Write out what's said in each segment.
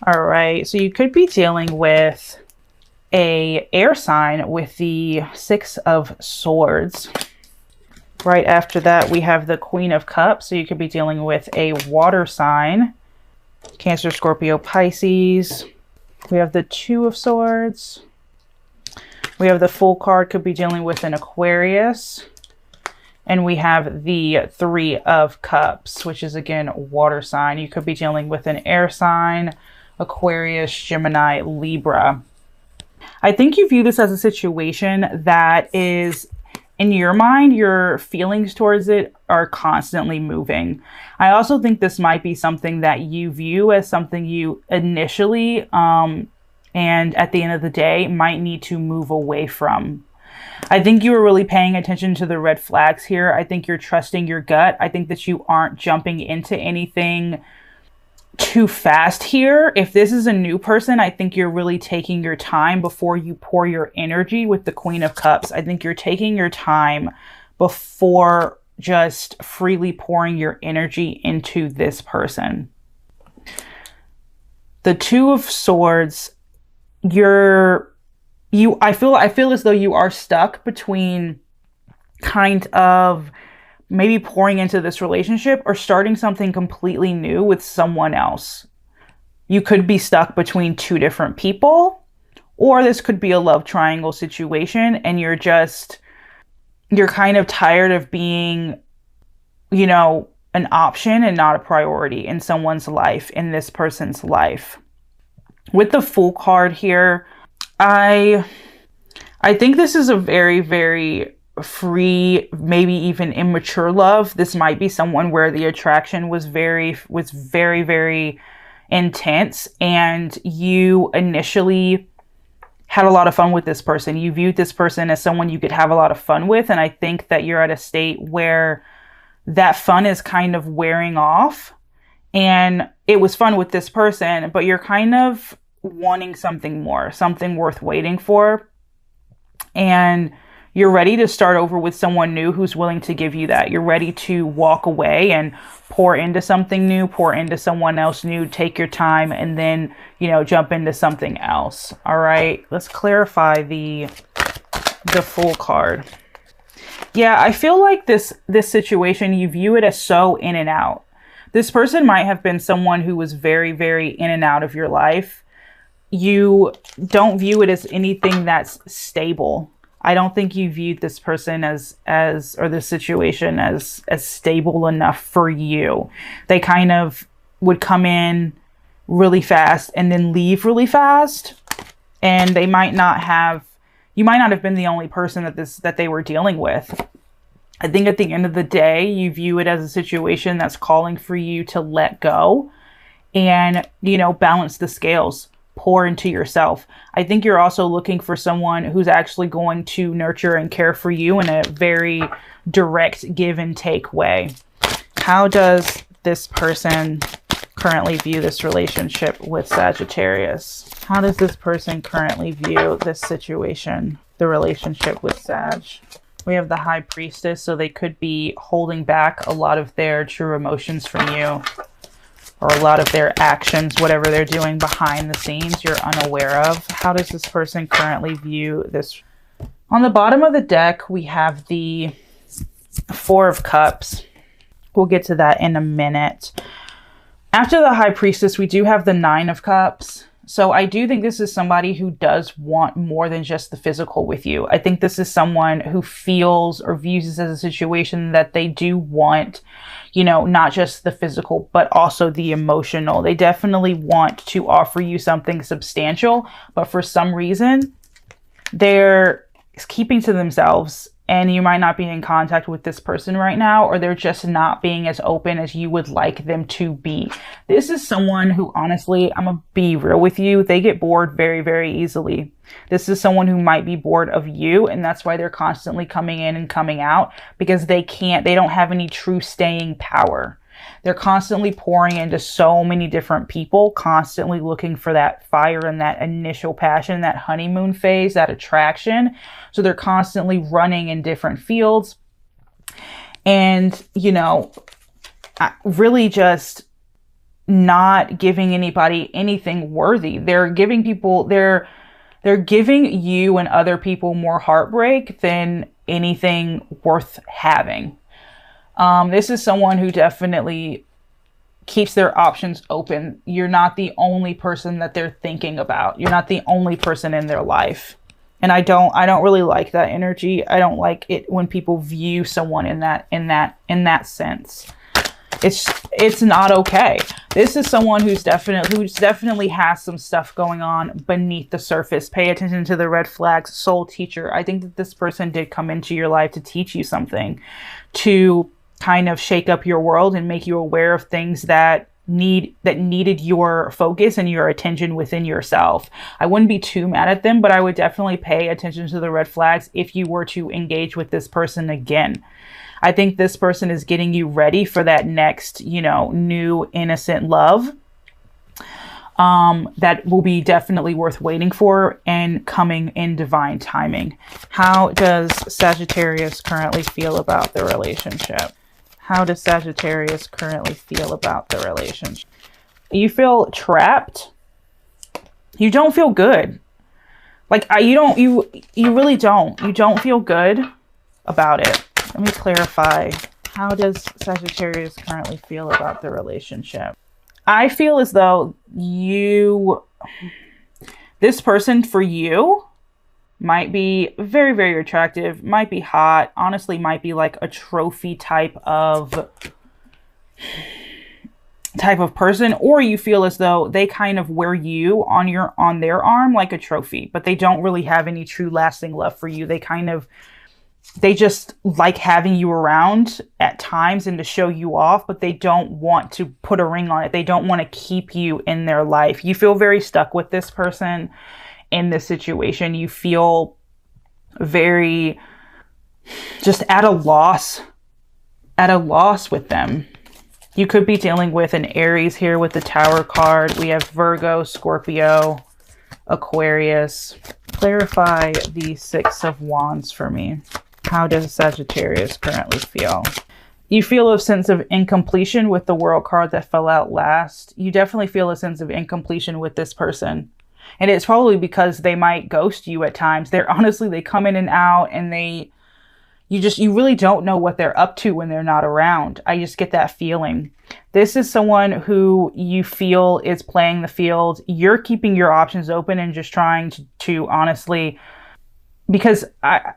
All right, so you could be dealing with a air sign with the Six of Swords. Right after that, we have the Queen of Cups. So you could be dealing with a water sign. Cancer, Scorpio, Pisces. We have the Two of Swords. We have the Fool card, could be dealing with an Aquarius. And we have the Three of Cups, which is again water sign. You could be dealing with an air sign, Aquarius, Gemini, Libra. I think you view this as a situation that is, in your mind, your feelings towards it are constantly moving. I also think this might be something that you view as something you initially, and at the end of the day, might need to move away from. I think you are really paying attention to the red flags here. I think you're trusting your gut. I think that you aren't jumping into anything too fast here. If this is a new person, I think you're really taking your time before you pour your energy with the Queen of Cups. I think you're taking your time before just freely pouring your energy into this person. The Two of Swords, I feel as though you are stuck between kind of maybe pouring into this relationship or starting something completely new with someone else. You could be stuck between two different people, or this could be a love triangle situation and you're kind of tired of being, you know, an option and not a priority in someone's life, in this person's life. With the Fool card here, I think this is a very, very free, maybe even immature love. This might be someone where the attraction was very, very intense, and you initially had a lot of fun with this person. You viewed this person as someone you could have a lot of fun with, and I think that you're at a state where that fun is kind of wearing off, and it was fun with this person, but you're kind of wanting something more, something worth waiting for, and you're ready to start over with someone new who's willing to give you that. You're ready to walk away and pour into something new, pour into someone else new, take your time, and then, you know, jump into something else. All right, let's clarify the Fool card. Yeah, I feel like this situation, you view it as so in and out. This person might have been someone who was very, very in and out of your life. You don't view it as anything that's stable. I don't think you viewed this person or this situation as stable enough for you. They kind of would come in really fast and then leave really fast. And you might not have been the only person that they were dealing with. I think at the end of the day, you view it as a situation that's calling for you to let go and, you know, balance the scales. Pour into yourself. I think you're also looking for someone who's actually going to nurture and care for you in a very direct give and take way. How does this person currently view this relationship with Sagittarius? How does this person currently view this situation, the relationship with Sag? We have the High Priestess, so they could be holding back a lot of their true emotions from you, or a lot of their actions, whatever they're doing behind the scenes you're unaware of. How does this person currently view this? On the bottom of the deck, we have the Four of Cups. We'll get to that in a minute. After the High Priestess, we do have the Nine of Cups. So I do think this is somebody who does want more than just the physical with you. I think this is someone who feels or views this as a situation that they do want, you know, not just the physical, but also the emotional. They definitely want to offer you something substantial, but for some reason, they're keeping to themselves, and you might not be in contact with this person right now, or they're just not being as open as you would like them to be. This is someone who, honestly, I'm gonna be real with you, they get bored very, very easily. This is someone who might be bored of you, and that's why they're constantly coming in and coming out, because they don't have any true staying power. They're constantly pouring into so many different people, constantly looking for that fire and that initial passion, that honeymoon phase, that attraction. So they're constantly running in different fields. And, you know, really just not giving anybody anything worthy. They're giving people, they're giving you and other people more heartbreak than anything worth having. This is someone who definitely keeps their options open. You're not the only person that they're thinking about. You're not the only person in their life. And I don't really like that energy. I don't like it when people view someone in that sense. It's not okay. This is someone who's definitely has some stuff going on beneath the surface. Pay attention to the red flags. Soul teacher. I think that this person did come into your life to teach you something, to kind of shake up your world and make you aware of things that needed your focus and your attention within yourself. I wouldn't be too mad at them, but I would definitely pay attention to the red flags if you were to engage with this person again. I think this person is getting you ready for that next, new innocent love that will be definitely worth waiting for and coming in divine timing. How does Sagittarius currently feel about the relationship? How does Sagittarius currently feel about the relationship? You feel trapped. You don't feel good. Like you really don't. You don't feel good about it. Let me clarify. How does Sagittarius currently feel about the relationship? I feel as though this person for you might be very, very attractive, might be hot, honestly might be like a trophy type of person, or you feel as though they kind of wear you on their arm like a trophy, but they don't really have any true lasting love for you. They just like having you around at times and to show you off, but they don't want to put a ring on it. They don't want to keep you in their life. You feel very stuck with this person in this situation. You feel very just at a loss with them. You could be dealing with an Aries here with the Tower card. We have Virgo, Scorpio, Aquarius. Clarify the Six of Wands for me. How does Sagittarius currently feel? You feel a sense of incompletion with the World card that fell out last. You definitely feel a sense of incompletion with this person. And it's probably because they might ghost you at times. They come in and out, and you really don't know what they're up to when they're not around. I just get that feeling. This is someone who you feel is playing the field. You're keeping your options open and just trying to honestly, because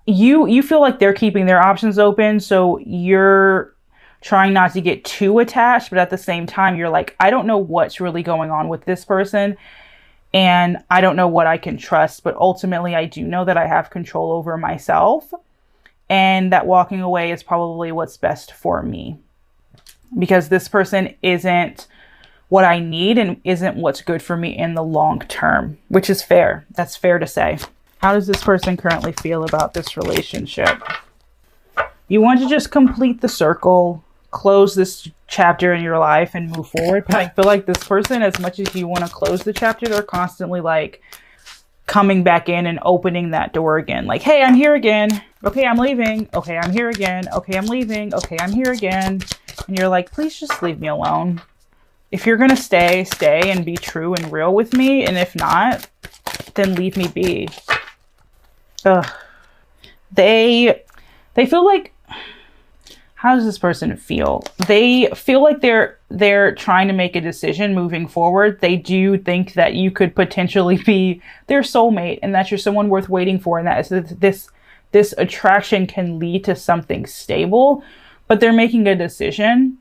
you feel like they're keeping their options open. So you're trying not to get too attached, but at the same time, you're like, I don't know what's really going on with this person. And I don't know what I can trust, but ultimately I do know that I have control over myself, and that walking away is probably what's best for me, because this person isn't what I need and isn't what's good for me in the long term, which is fair. That's fair to say. How does this person currently feel about this relationship? You want to just complete the circle, close this chapter in your life and move forward. But I feel like this person, as much as you want to close the chapter, they're constantly like coming back in and opening that door again. Like, hey, I'm here again. Okay, I'm leaving. Okay, I'm here again. Okay, I'm leaving. Okay, I'm here again. And you're like, please just leave me alone. If you're going to stay and be true and real with me. And if not, then leave me be. Ugh. They feel like, how does this person feel? They feel like they're trying to make a decision moving forward. They do think that you could potentially be their soulmate, and that you're someone worth waiting for, and that this attraction can lead to something stable, but they're making a decision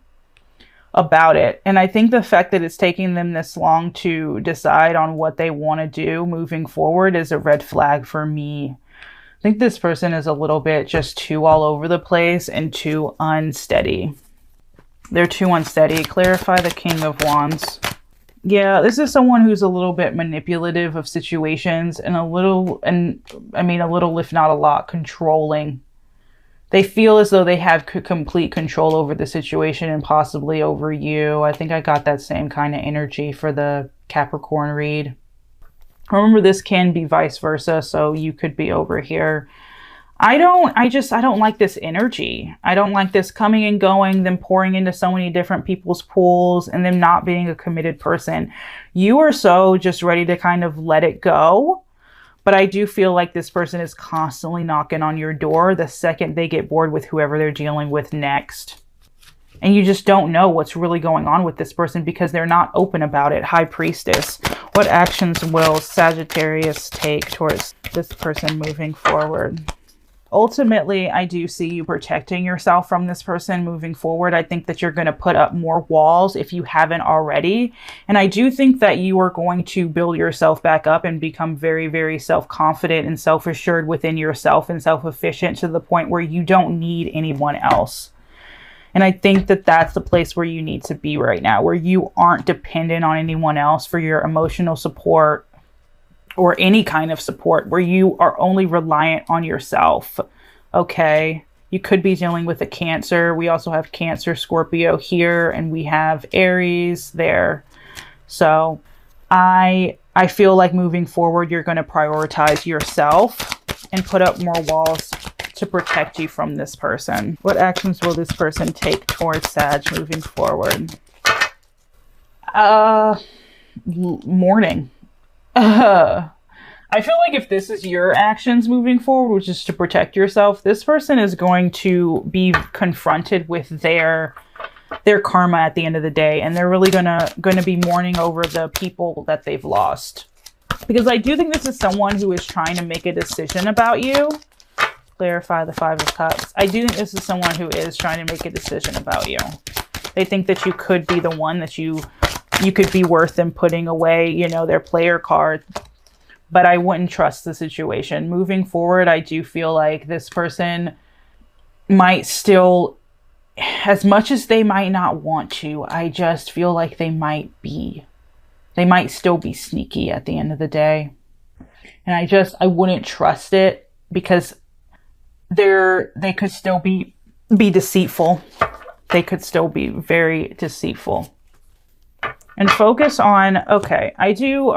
about it. And I think the fact that it's taking them this long to decide on what they want to do moving forward is a red flag for me. I think this person is a little bit just too all over the place and too unsteady. They're too unsteady. Clarify the King of Wands. Yeah, this is someone who's a little bit manipulative of situations and a little, if not a lot, controlling. They feel as though they have complete control over the situation and possibly over you. I think I got that same kind of energy for the Capricorn read. Remember, this can be vice versa, so you could be over here. I don't like this energy. I don't like this coming and going, them pouring into so many different people's pools and them not being a committed person. You are so just ready to kind of let it go. But I do feel like this person is constantly knocking on your door the second they get bored with whoever they're dealing with next. And you just don't know what's really going on with this person because they're not open about it. High Priestess. What actions will Sagittarius take towards this person moving forward? Ultimately, I do see you protecting yourself from this person moving forward. I think that you're going to put up more walls if you haven't already. And I do think that you are going to build yourself back up and become very, very self-confident and self-assured within yourself and self-efficient to the point where you don't need anyone else. And I think that that's the place where you need to be right now, where you aren't dependent on anyone else for your emotional support or any kind of support, where you are only reliant on yourself. Okay. You could be dealing with a Cancer. We also have Cancer, Scorpio here, and we have Aries there. So I feel like moving forward, you're going to prioritize yourself and put up more walls to protect you from this person. What actions will this person take towards Sag moving forward? Mourning. I feel like if this is your actions moving forward, which is to protect yourself, this person is going to be confronted with their karma at the end of the day, and they're really gonna be mourning over the people that they've lost. Because I do think this is someone who is trying to make a decision about you. Clarify the Five of Cups. I do think this is someone who is trying to make a decision about you. They think that you could be the one, that you could be worth them putting away, you know, their player card. But I wouldn't trust the situation. Moving forward, I do feel like this person might still, as much as they might not want to, I just feel like they might still be sneaky at the end of the day. And I wouldn't trust it because they could still be deceitful. They could still be very deceitful. And focus on, okay, I do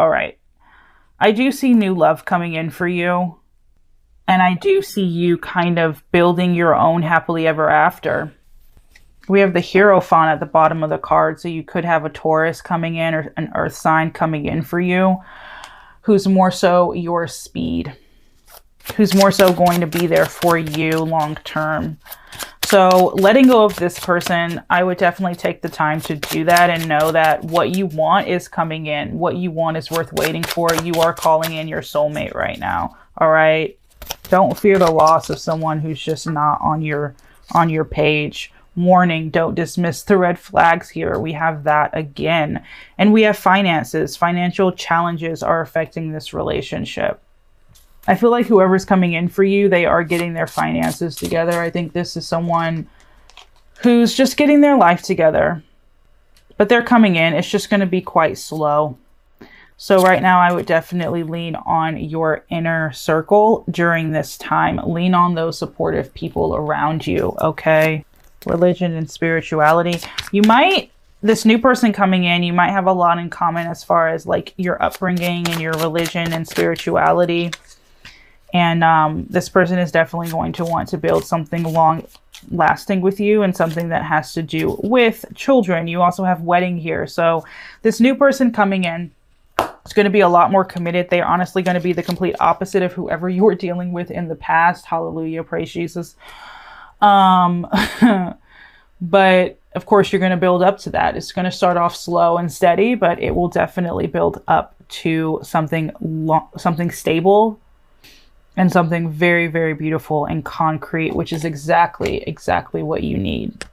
see new love coming in for you. And I do see you kind of building your own happily ever after. We have the Hierophant at the bottom of the card. So you could have a Taurus coming in or an earth sign coming in for you, who's more so your speed, who's more so going to be there for you long term. So letting go of this person, I would definitely take the time to do that and know that what you want is coming in. What you want is worth waiting for. You are calling in your soulmate right now. All right. Don't fear the loss of someone who's just not on your page. Warning, don't dismiss the red flags here. We have that again. And we have finances. Financial challenges are affecting this relationship. I feel like whoever's coming in for you, they are getting their finances together. I think this is someone who's just getting their life together. But they're coming in. It's just going to be quite slow. So right now, I would definitely lean on your inner circle during this time. Lean on those supportive people around you, okay? Religion and spirituality. This new person coming in, you might have a lot in common as far as like your upbringing and your religion and spirituality. And this person is definitely going to want to build something long lasting with you and something that has to do with children. You also have wedding here. So this new person coming in is going to be a lot more committed. They're honestly going to be the complete opposite of whoever you were dealing with in the past. Hallelujah. Praise Jesus. But of course you're going to build up to that. It's going to start off slow and steady, but it will definitely build up to something stable and something very, very beautiful and concrete, which is exactly what you need.